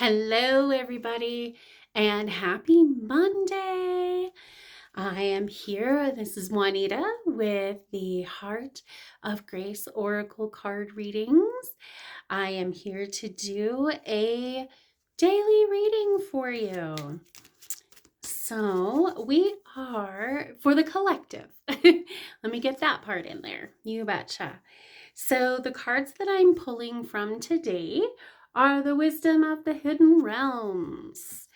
Hello, everybody, and happy Monday. I am here. This is Juanita with the Heart of Grace Oracle card readings. I am here to do a daily reading for you. So we are for the collective. Let me get that part in there. You betcha. So the cards that I'm pulling from today are the Wisdom of the Hidden Realms.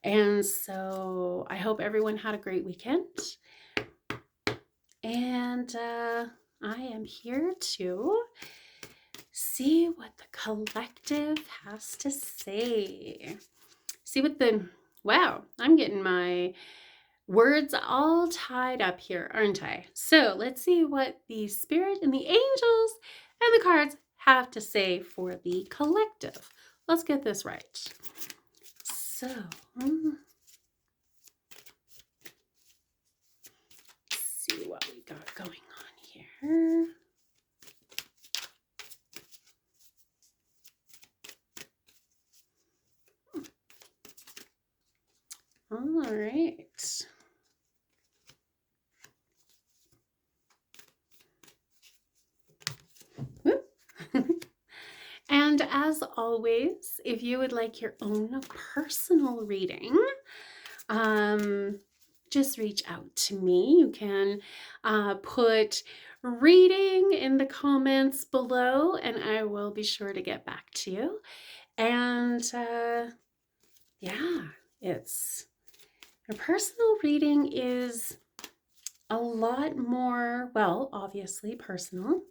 And so I hope everyone had a great weekend. And I am here to see what the collective has to say. Wow, I'm getting my words all tied up here, aren't I? So let's see what the spirit and the angels and the cards have to say for the collective. Let's get this right. So, let's see what we got going on here. All right. And as always, if you would like your own personal reading, just reach out to me. You can put reading in the comments below, and I will be sure to get back to you. And yeah, it's a personal reading is a lot more, well, obviously personal.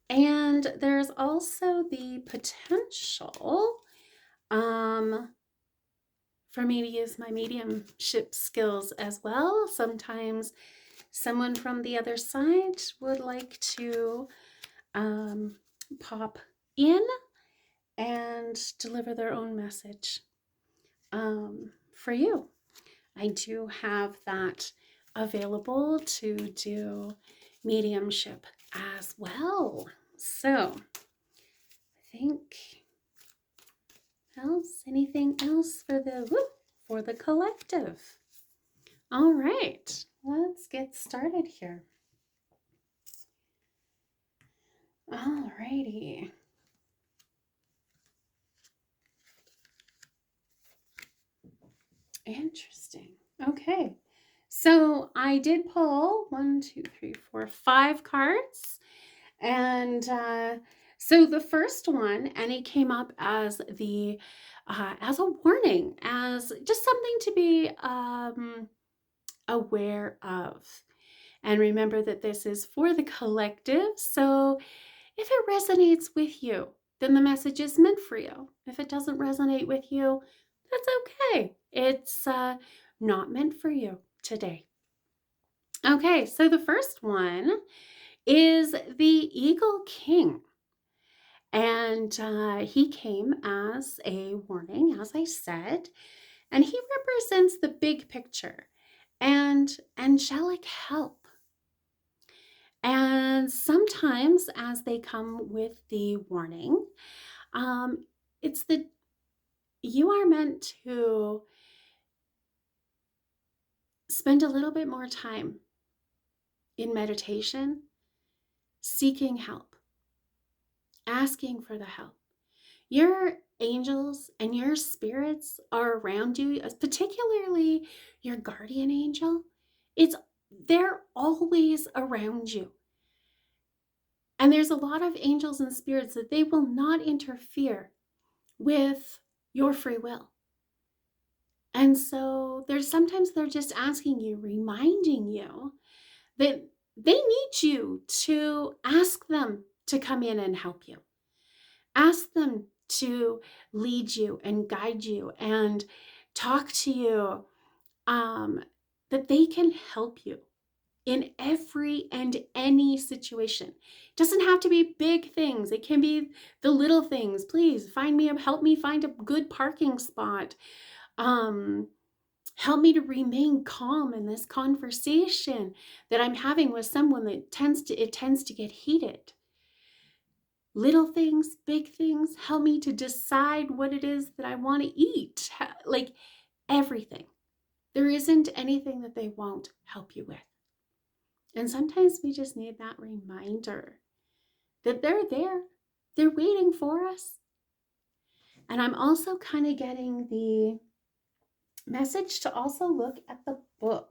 And there's also the potential for me to use my mediumship skills as well. Sometimes someone from the other side would like to pop in and deliver their own message for you. I do have that available to do mediumship as well. So I think anything else for the collective? All right, let's get started here. All righty. Interesting. Okay. So I did pull 5 cards. And so the first one, and it came up as as a warning, as just something to be aware of. And remember that this is for the collective. So if it resonates with you, then the message is meant for you. If it doesn't resonate with you, that's okay. It's not meant for you today. Okay, so the first one is the Eagle King. And he came as a warning, as I said, and he represents the big picture and angelic help. And sometimes, as they come with the warning, it's that you are meant to spend a little bit more time in meditation, seeking help, asking for the help. Your angels and your spirits are around you, particularly your guardian angel. They're always around you. And there's a lot of angels and spirits that they will not interfere with your free will. And so sometimes they're just asking you, reminding you that they need you to ask them to come in and help you. Ask them to lead you and guide you and talk to you, that they can help you in every and any situation. It doesn't have to be big things. It can be the little things. Please help me find a good parking spot. Help me to remain calm in this conversation that I'm having with someone that tends to get heated. Little things, big things, help me to decide what it is that I want to eat. Like everything. There isn't anything that they won't help you with. And sometimes we just need that reminder that they're there. They're waiting for us. And I'm also kind of getting the message to also look at the book.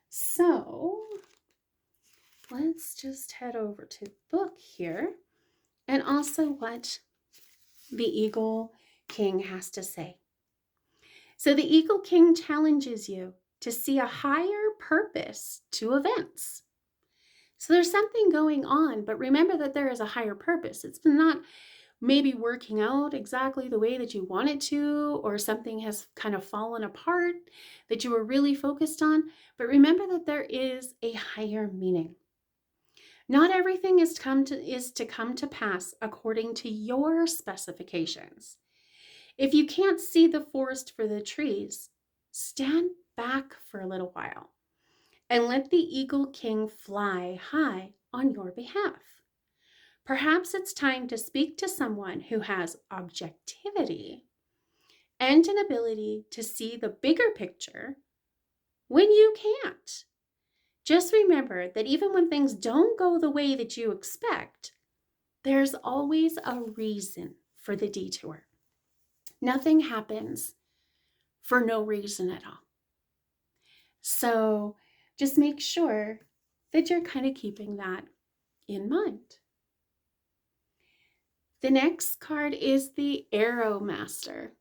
So let's just head over to the book here and also what the Eagle King has to say. So the Eagle King challenges you to see a higher purpose to events. So there's something going on, but remember that there is a higher purpose. It's not maybe working out exactly the way that you want it to, or something has kind of fallen apart that you were really focused on. But remember that there is a higher meaning. Not everything is to come to pass according to your specifications. If you can't see the forest for the trees, stand back for a little while and let the Eagle King fly high on your behalf. Perhaps it's time to speak to someone who has objectivity and an ability to see the bigger picture when you can't. Just remember that even when things don't go the way that you expect, there's always a reason for the detour. Nothing happens for no reason at all. So just make sure that you're kind of keeping that in mind. The next card is the Arrow Master.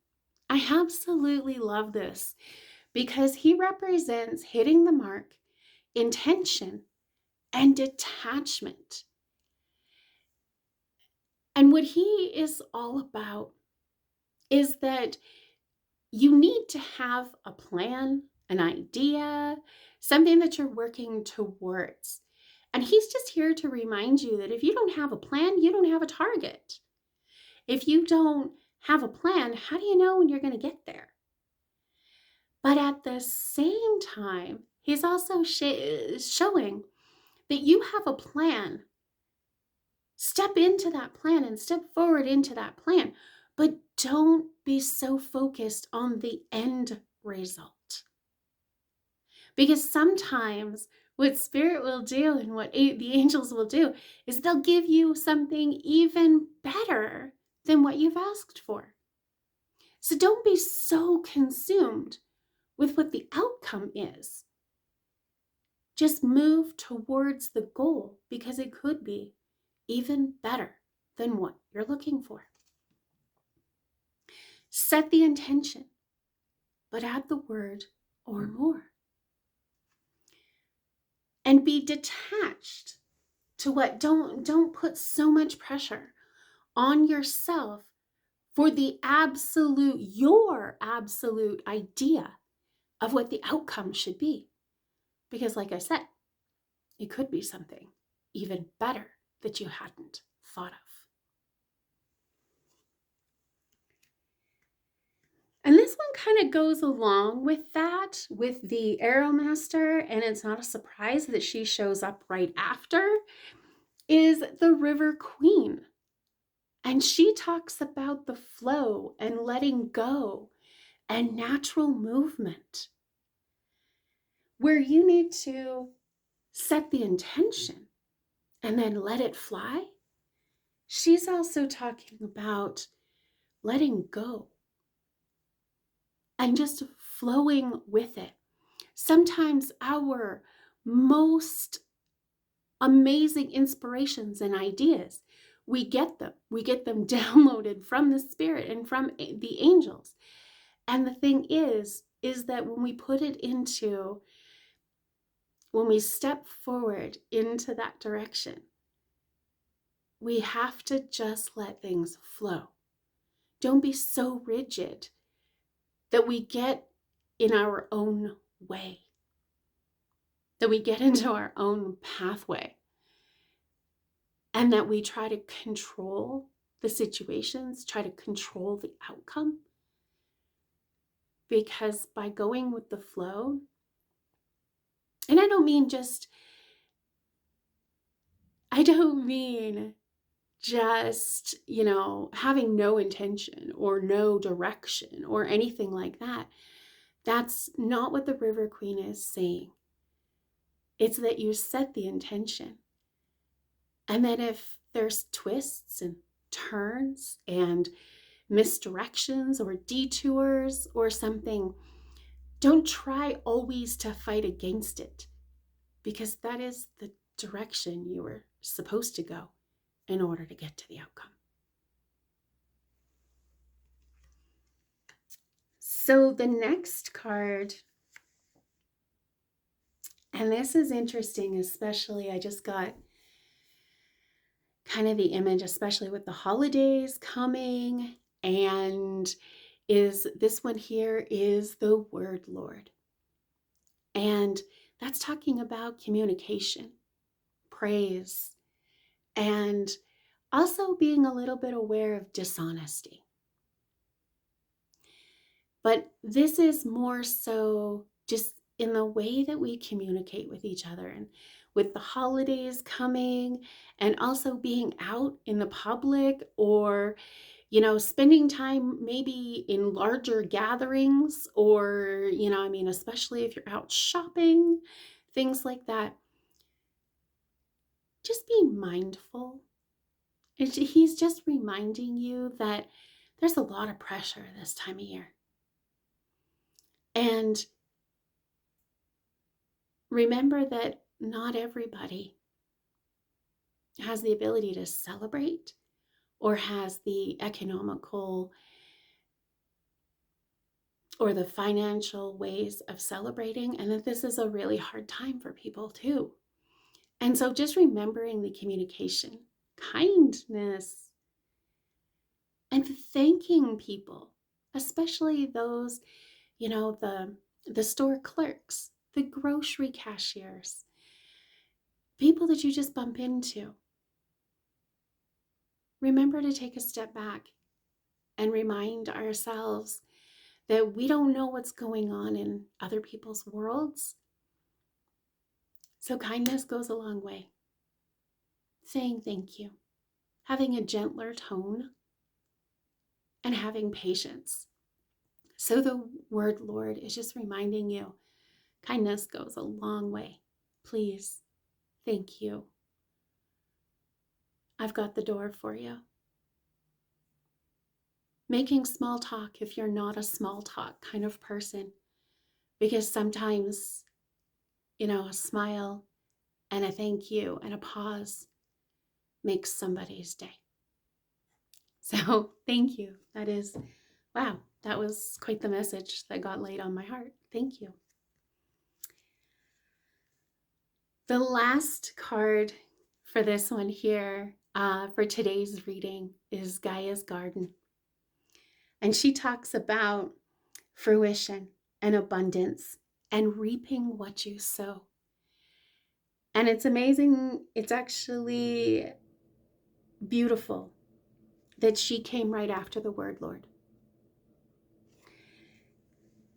I absolutely love this because he represents hitting the mark, intention, and detachment. And what he is all about is that you need to have a plan, an idea, something that you're working towards. And he's just here to remind you that if you don't have a plan, you don't have a target. If you don't have a plan, how do you know when you're going to get there? But at the same time, he's also showing that you have a plan. Step into that plan and step forward into that plan. But don't be so focused on the end result. Because sometimes what Spirit will do and what the angels will do is they'll give you something even better than what you've asked for. So don't be so consumed with what the outcome is. Just move towards the goal because it could be even better than what you're looking for. Set the intention, but add the word or more. And be detached to what, don't put so much pressure on yourself for your absolute idea of what the outcome should be. Because like I said, it could be something even better that you hadn't thought of. And this one kind of goes along with that, with the Arrow Master, and it's not a surprise that she shows up right after, is the River Queen. And she talks about the flow and letting go and natural movement, where you need to set the intention and then let it fly. She's also talking about letting go and just flowing with it. Sometimes our most amazing inspirations and ideas, we get them downloaded from the Spirit and from the angels. And the thing is that when we step forward into that direction, we have to just let things flow. Don't be so rigid that we get in our own way, that we get into our own pathway, and that we try to control the situations, try to control the outcome. Because by going with the flow, and I don't mean just, having no intention or no direction or anything like that. That's not what the River Queen is saying. It's that you set the intention. And then if there's twists and turns and misdirections or detours or something, don't try always to fight against it, because that is the direction you were supposed to go in order to get to the outcome. So the next card, and this is interesting, especially I just got kind of the image, especially with the holidays coming, and is this one here is the Word Lord. And that's talking about communication, praise, and also being a little bit aware of dishonesty. But this is more so just in the way that we communicate with each other, and with the holidays coming, and also being out in the public, or spending time maybe in larger gatherings, or especially if you're out shopping, things like that. Just be mindful. He's just reminding you that there's a lot of pressure this time of year. And remember that not everybody has the ability to celebrate or has the economical or the financial ways of celebrating, and that this is a really hard time for people too. And so just remembering the communication, kindness, and thanking people, especially those, the store clerks, the grocery cashiers, people that you just bump into. Remember to take a step back and remind ourselves that we don't know what's going on in other people's worlds. So kindness goes a long way. Saying thank you, having a gentler tone, and having patience. So the Word Lord is just reminding you, kindness goes a long way. Please, thank you. I've got the door for you. Making small talk if you're not a small talk kind of person, because sometimes, a smile and a thank you and a pause makes somebody's day. So thank you. That was quite the message that got laid on my heart. Thank you. The last card for this one here, for today's reading, is Gaia's Garden. And she talks about fruition and abundance and reaping what you sow. And it's amazing. It's actually beautiful that she came right after the Word Lord.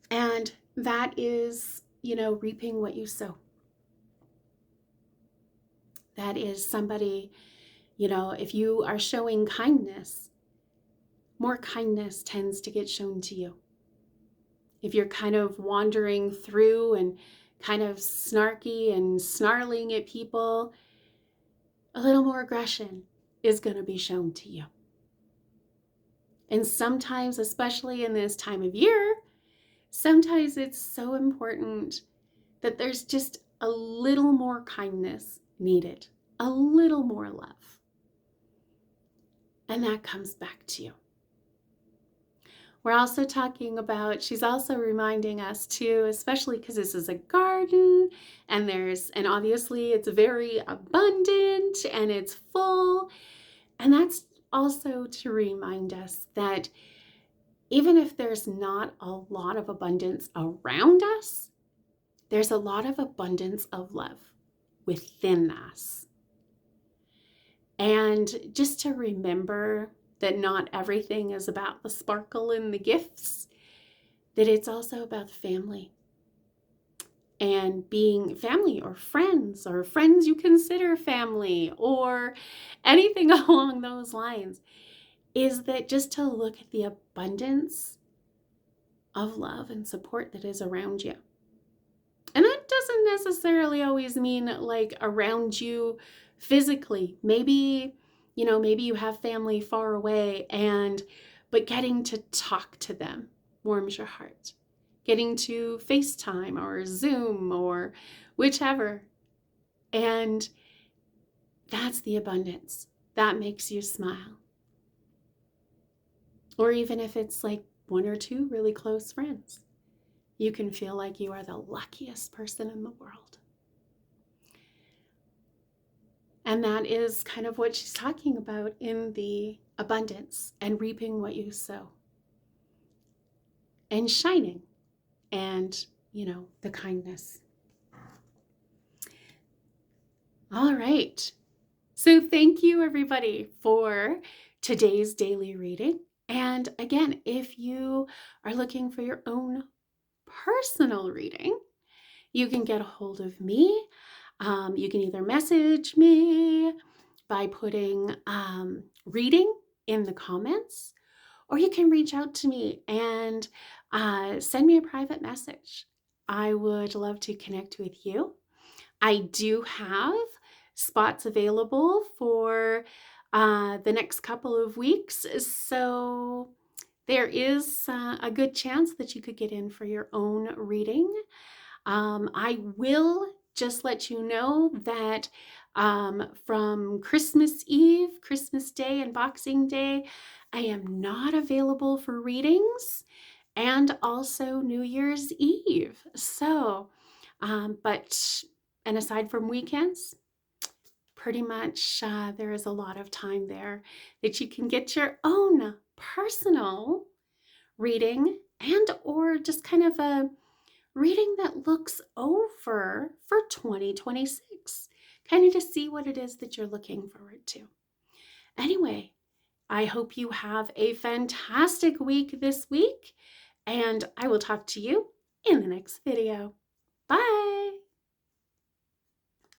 And that is, reaping what you sow. That is somebody, if you are showing kindness, more kindness tends to get shown to you. If you're kind of wandering through and kind of snarky and snarling at people, a little more aggression is going to be shown to you. And sometimes, especially in this time of year, sometimes it's so important that there's just a little more kindness needed, a little more love. And that comes back to you. We're also talking about, she's also reminding us too, especially because this is a garden and obviously it's very abundant and it's full. And that's also to remind us that even if there's not a lot of abundance around us, there's a lot of abundance of love within us. And just to remember that not everything is about the sparkle and the gifts, that it's also about family and being family or friends you consider family, or anything along those lines, is that just to look at the abundance of love and support that is around you. And that doesn't necessarily always mean like around you physically. Maybe, maybe you have family far away, but getting to talk to them warms your heart. Getting to FaceTime or Zoom or whichever. And that's the abundance. That makes you smile. Or even if it's like one or two really close friends, you can feel like you are the luckiest person in the world. And that is kind of what she's talking about in the abundance and reaping what you sow. And shining and, the kindness. All right. So thank you, everybody, for today's daily reading. And again, if you are looking for your own personal reading, you can get a hold of me. You can either message me by putting reading in the comments, or you can reach out to me and send me a private message. I would love to connect with you. I do have spots available for the next couple of weeks, so there is a good chance that you could get in for your own reading. I will just let you know that from Christmas Eve, Christmas Day, and Boxing Day, I am not available for readings, and also New Year's Eve. So, and aside from weekends, pretty much there is a lot of time there that you can get your own personal reading, and or just kind of a reading that looks over for 2026, kind of to see what it is that you're looking forward to. Anyway, I hope you have a fantastic week this week, and I will talk to you in the next video. Bye!